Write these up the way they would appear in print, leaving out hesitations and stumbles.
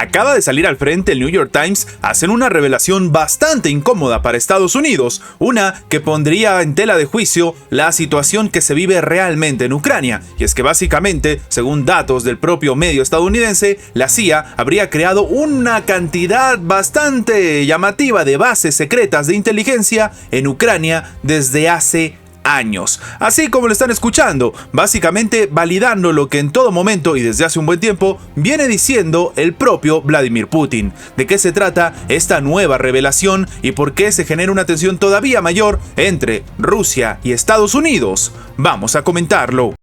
Acaba de salir al frente el New York Times, hacen una revelación bastante incómoda para Estados Unidos, una que pondría en tela de juicio la situación que se vive realmente en Ucrania, y es que básicamente, según datos del propio medio estadounidense, la CIA habría creado una cantidad bastante llamativa de bases secretas de inteligencia en Ucrania desde hace años. Así como lo están escuchando, básicamente validando lo que en todo momento y desde hace un buen tiempo viene diciendo el propio Vladimir Putin. ¿De qué se trata esta nueva revelación y por qué se genera una tensión todavía mayor entre Rusia y Estados Unidos? Vamos a comentarlo.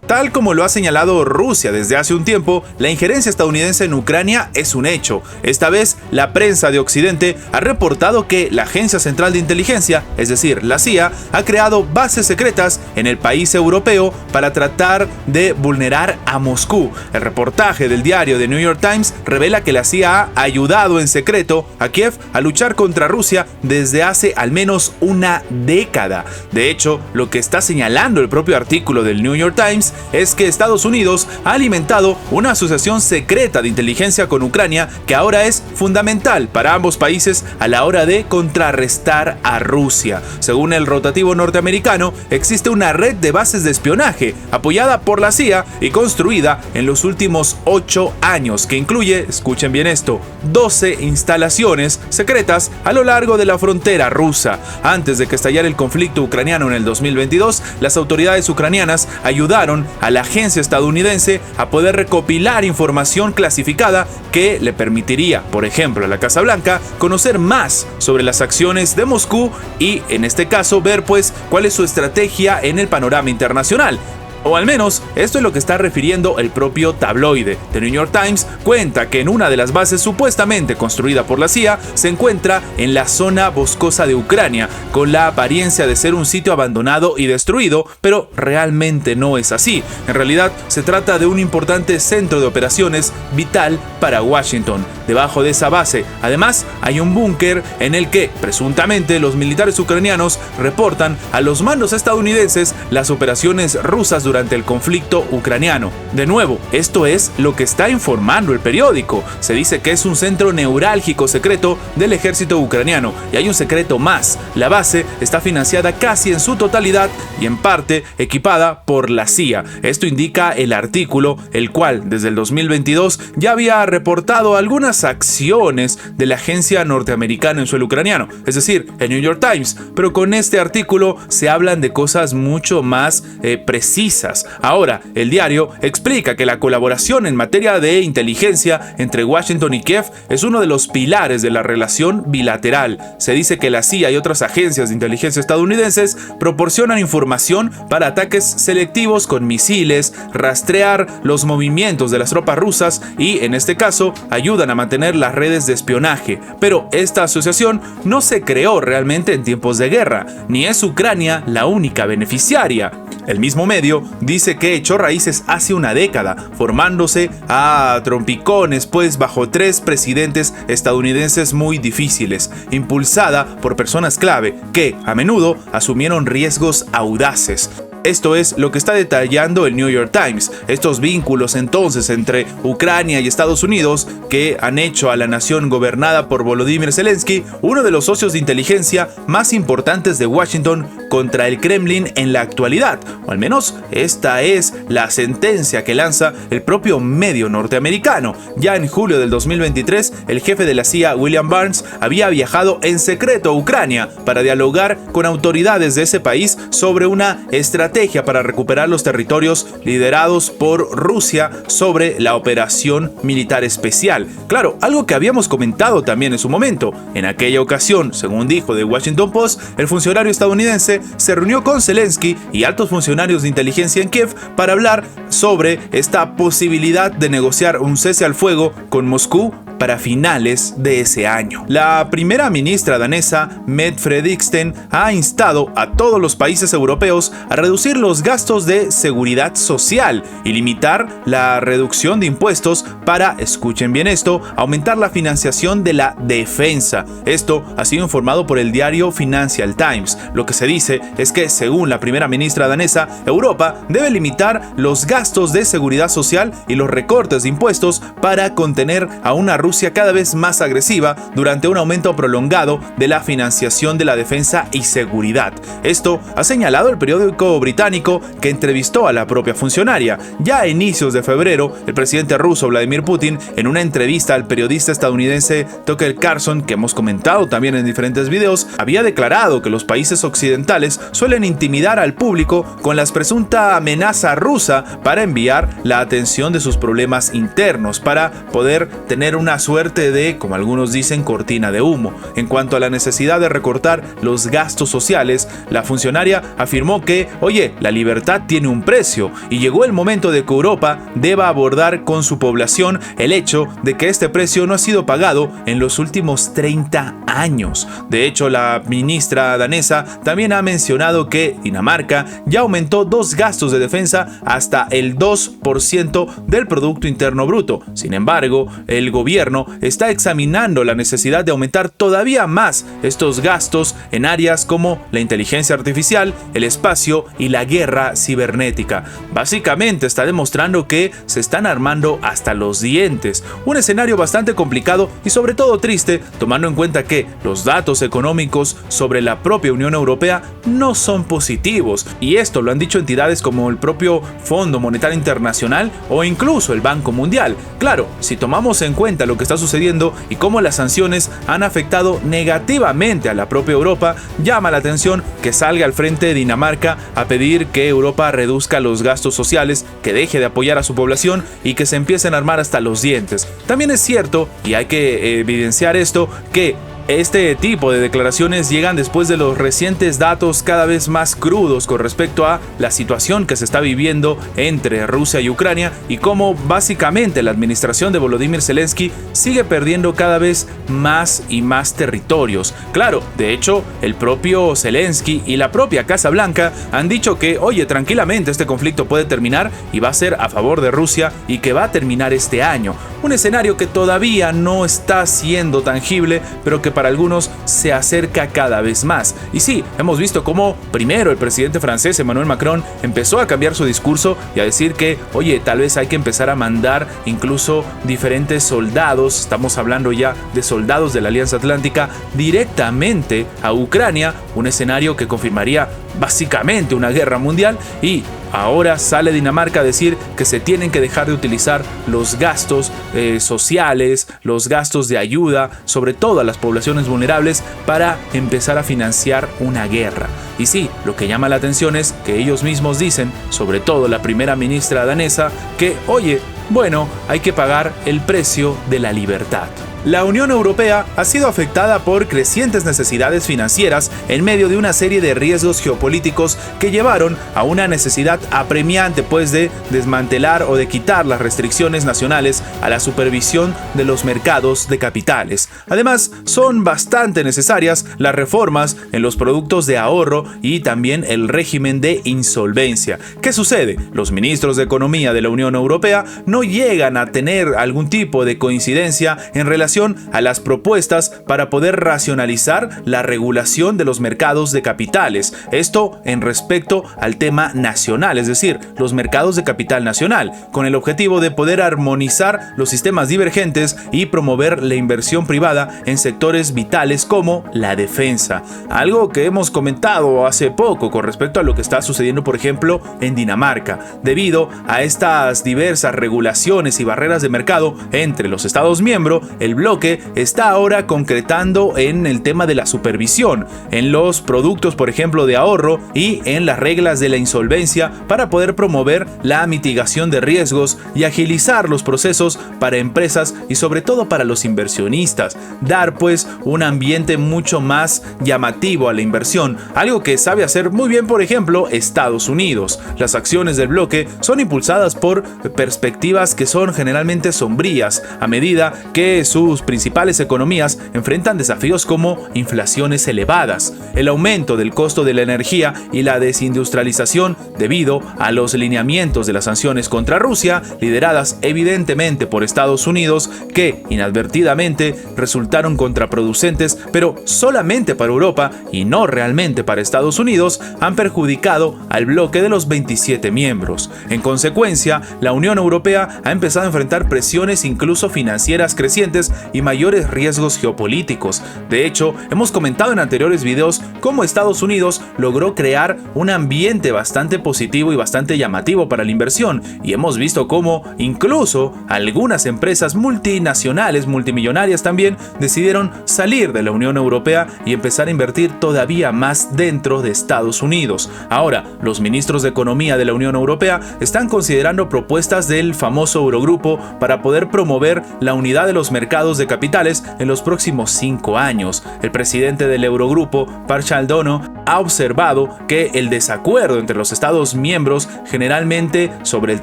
Tal como lo ha señalado Rusia desde hace un tiempo, la injerencia estadounidense en Ucrania es un hecho. Esta vez, la prensa de Occidente ha reportado que la Agencia Central de Inteligencia, es decir, la CIA, ha creado bases secretas en el país europeo para tratar de vulnerar a Moscú. El reportaje del diario The New York Times revela que la CIA ha ayudado en secreto a Kiev a luchar contra Rusia desde hace al menos una década. De hecho, lo que está señalando el propio artículo del New York Times es que Estados Unidos ha alimentado una asociación secreta de inteligencia con Ucrania que ahora es fundamental para ambos países a la hora de contrarrestar a Rusia. Según el rotativo norteamericano, existe una red de bases de espionaje apoyada por la CIA y construida en los últimos 8 años, que incluye, escuchen bien esto, 12 instalaciones secretas a lo largo de la frontera rusa. Antes de que estallara el conflicto ucraniano en el 2022, las autoridades ucranianas ayudaron a la agencia estadounidense a poder recopilar información clasificada que le permitiría, por ejemplo, a la Casa Blanca conocer más sobre las acciones de Moscú y, en este caso, ver cuál es su estrategia en el panorama internacional. O al menos, esto es lo que está refiriendo el propio tabloide. The New York Times cuenta que en una de las bases supuestamente construida por la CIA se encuentra en la zona boscosa de Ucrania, con la apariencia de ser un sitio abandonado y destruido, pero realmente no es así. En realidad, se trata de un importante centro de operaciones vital para Washington. Debajo de esa base, además, hay un búnker en el que, presuntamente, los militares ucranianos reportan a los mandos estadounidenses las operaciones rusas durante el conflicto ucraniano. De nuevo, esto es lo que está informando el periódico. Se dice que es un centro neurálgico secreto del ejército ucraniano. Y hay un secreto más. La base está financiada casi en su totalidad y en parte equipada por la CIA. Esto indica el artículo, el cual desde el 2022 ya había reportado algunas acciones de la agencia norteamericana en suelo ucraniano, es decir, el New York Times, pero con este artículo se hablan de cosas mucho más precisas. Ahora, el diario explica que la colaboración en materia de inteligencia entre Washington y Kiev es uno de los pilares de la relación bilateral. Se dice que la CIA y otras agencias de inteligencia estadounidenses proporcionan información para ataques selectivos con misiles, rastrear los movimientos de las tropas rusas y, en este caso, ayudan a mantener las redes de espionaje. Pero esta asociación no se creó realmente en tiempos de guerra, ni es Ucrania la única beneficiaria. El mismo medio dice que echó raíces hace una década, formándose a trompicones bajo 3 presidentes estadounidenses muy difíciles, impulsada por personas clave que, a menudo, asumieron riesgos audaces. Esto es lo que está detallando el New York Times. Estos vínculos entonces entre Ucrania y Estados Unidos que han hecho a la nación gobernada por Volodymyr Zelensky uno de los socios de inteligencia más importantes de Washington contra el Kremlin en la actualidad. O al menos esta es la sentencia que lanza el propio medio norteamericano. Ya en julio del 2023, el jefe de la CIA, William Burns, había viajado en secreto a Ucrania para dialogar con autoridades de ese país sobre una estrategia para recuperar los territorios liderados por Rusia sobre la operación militar especial. Claro, algo que habíamos comentado también en su momento. En aquella ocasión, según dijo The Washington Post, el funcionario estadounidense se reunió con Zelensky y altos funcionarios de inteligencia en Kiev para hablar sobre esta posibilidad de negociar un cese al fuego con Moscú para finales de ese año. La primera ministra danesa, Mette Frederiksen, ha instado a todos los países europeos a reducir los gastos de seguridad social y limitar la reducción de impuestos para, escuchen bien esto, aumentar la financiación de la defensa. Esto ha sido informado por el diario Financial Times. Lo que se dice es que, según la primera ministra danesa, Europa debe limitar los gastos de seguridad social y los recortes de impuestos para contener a una Rusia cada vez más agresiva durante un aumento prolongado de la financiación de la defensa y seguridad. Esto ha señalado el periódico británico que entrevistó a la propia funcionaria. Ya a inicios de febrero, el presidente ruso Vladimir Putin, en una entrevista al periodista estadounidense Tucker Carlson, que hemos comentado también en diferentes videos, había declarado que los países occidentales suelen intimidar al público con la presunta amenaza rusa para enviar la atención de sus problemas internos, para poder tener una suerte de, como algunos dicen, cortina de humo. En cuanto a la necesidad de recortar los gastos sociales, la funcionaria afirmó que, oye, la libertad tiene un precio y llegó el momento de que Europa deba abordar con su población el hecho de que este precio no ha sido pagado en los últimos 30 años. De hecho, la ministra danesa también ha mencionado que Dinamarca ya aumentó dos gastos de defensa hasta el 2% del Producto Interno Bruto. Sin embargo, el gobierno está examinando la necesidad de aumentar todavía más estos gastos en áreas como la inteligencia artificial, el espacio y la guerra cibernética. Básicamente está demostrando que se están armando hasta los dientes. Un escenario bastante complicado y sobre todo triste, tomando en cuenta que los datos económicos sobre la propia Unión Europea no son positivos. Y esto lo han dicho entidades como el propio Fondo Monetario Internacional o incluso el Banco Mundial. Claro, si tomamos en cuenta lo que está sucediendo y cómo las sanciones han afectado negativamente a la propia Europa, llama la atención que salga al frente Dinamarca a pedir que Europa reduzca los gastos sociales, que deje de apoyar a su población y que se empiecen a armar hasta los dientes. También es cierto, y hay que evidenciar esto, que este tipo de declaraciones llegan después de los recientes datos cada vez más crudos con respecto a la situación que se está viviendo entre Rusia y Ucrania y cómo básicamente la administración de Volodymyr Zelensky sigue perdiendo cada vez más y más territorios. Claro, de hecho, el propio Zelensky y la propia Casa Blanca han dicho que, oye, tranquilamente este conflicto puede terminar y va a ser a favor de Rusia y que va a terminar este año. Un escenario que todavía no está siendo tangible, pero que para algunos se acerca cada vez más. Y sí, hemos visto cómo primero el presidente francés Emmanuel Macron empezó a cambiar su discurso y a decir que, oye, tal vez hay que empezar a mandar incluso diferentes soldados, estamos hablando ya de soldados de la Alianza Atlántica, directamente a Ucrania, un escenario que confirmaría básicamente una guerra mundial. Y ahora sale Dinamarca a decir que se tienen que dejar de utilizar los gastos sociales, los gastos de ayuda, sobre todo a las poblaciones vulnerables, para empezar a financiar una guerra. Y sí, lo que llama la atención es que ellos mismos dicen, sobre todo la primera ministra danesa, que, oye, bueno, hay que pagar el precio de la libertad. La Unión Europea ha sido afectada por crecientes necesidades financieras en medio de una serie de riesgos geopolíticos que llevaron a una necesidad apremiante de desmantelar o de quitar las restricciones nacionales a la supervisión de los mercados de capitales. Además, son bastante necesarias las reformas en los productos de ahorro y también el régimen de insolvencia. ¿Qué sucede? Los ministros de Economía de la Unión Europea no llegan a tener algún tipo de coincidencia en relación a las propuestas para poder racionalizar la regulación de los mercados de capitales. Esto en respecto al tema nacional, es decir, los mercados de capital nacional, con el objetivo de poder armonizar los sistemas divergentes y promover la inversión privada en sectores vitales como la defensa. Algo que hemos comentado hace poco con respecto a lo que está sucediendo, por ejemplo, en Dinamarca. Debido a estas diversas regulaciones y barreras de mercado entre los Estados miembros, el bloque está ahora concretando en el tema de la supervisión, en los productos, por ejemplo, de ahorro y en las reglas de la insolvencia para poder promover la mitigación de riesgos y agilizar los procesos para empresas y sobre todo para los inversionistas. dar pues un ambiente mucho más llamativo a la inversión, algo que sabe hacer muy bien, por ejemplo, Estados Unidos. Las acciones del bloque son impulsadas por perspectivas que son generalmente sombrías, a medida que sus principales economías enfrentan desafíos como inflaciones elevadas, el aumento del costo de la energía y la desindustrialización debido a los lineamientos de las sanciones contra Rusia, lideradas evidentemente por Estados Unidos, que inadvertidamente resultaron contraproducentes, pero solamente para Europa y no realmente para Estados Unidos, han perjudicado al bloque de los 27 miembros. En consecuencia, la Unión Europea ha empezado a enfrentar presiones incluso financieras crecientes y mayores riesgos geopolíticos. De hecho, hemos comentado en anteriores videos cómo Estados Unidos logró crear un ambiente bastante positivo y bastante llamativo para la inversión, y hemos visto cómo incluso algunas empresas multinacionales, multimillonarias también, decidieron salir de la Unión Europea y empezar a invertir todavía más dentro de Estados Unidos. Ahora, los ministros de Economía de la Unión Europea están considerando propuestas del famoso Eurogrupo para poder promover la unidad de los mercados de capitales en los próximos 5 años. El presidente del Eurogrupo, Parchal Dono, ha observado que el desacuerdo entre los Estados miembros generalmente sobre el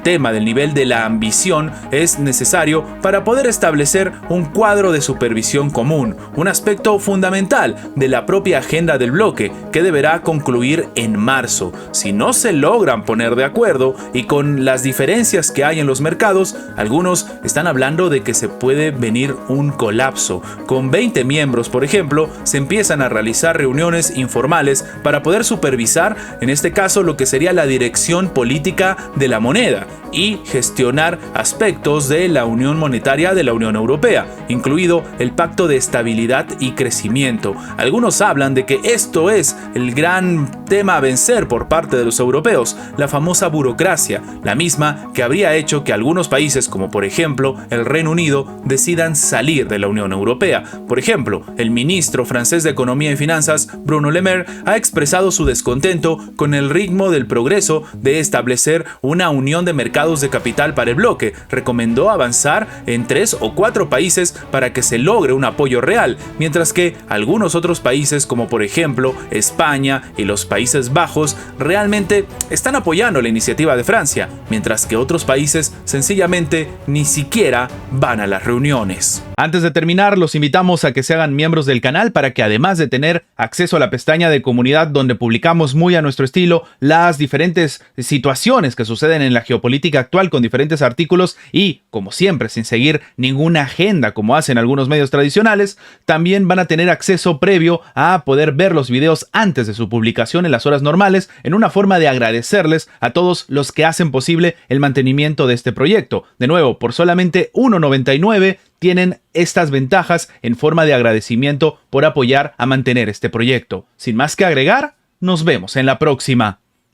tema del nivel de la ambición es necesario para poder establecer un cuadro de supervisión común, un aspecto fundamental de la propia agenda del bloque que deberá concluir en marzo. Si no se logran poner de acuerdo y con las diferencias que hay en los mercados, algunos están hablando de que se puede venir un colapso. Con 20 miembros, por ejemplo, se empiezan a realizar reuniones informales para poder supervisar, en este caso, lo que sería la dirección política de la moneda y gestionar aspectos de la Unión Monetaria de la Unión Europea, incluido el Pacto de Estabilidad y Crecimiento. Algunos hablan de que esto es el gran tema a vencer por parte de los europeos, la famosa burocracia, la misma que habría hecho que algunos países, como por ejemplo el Reino Unido, decidan salir de la Unión Europea. Por ejemplo, el ministro francés de Economía y Finanzas, Bruno Le Maire, ha expresado su descontento con el ritmo del progreso de establecer una unión de mercados de capital para el bloque. Recomendó avanzar en 3 o 4 países para que se logre un apoyo real, mientras que algunos otros países, como por ejemplo España y los Países Bajos, realmente están apoyando la iniciativa de Francia, mientras que otros países sencillamente ni siquiera van a las reuniones. Antes de terminar, los invitamos a que se hagan miembros del canal para que, además de tener acceso a la pestaña de comunidad donde publicamos muy a nuestro estilo las diferentes situaciones que suceden en la geopolítica actual con diferentes artículos y, como siempre, sin seguir ninguna agenda como hacen algunos medios tradicionales, también van a tener acceso previo a poder ver los videos antes de su publicación en las horas normales, en una forma de agradecerles a todos los que hacen posible el mantenimiento de este proyecto. De nuevo, por solamente $1.99 tienen estas ventajas en forma de agradecimiento por apoyar a mantener este proyecto. Sin más que agregar, nos vemos en la próxima.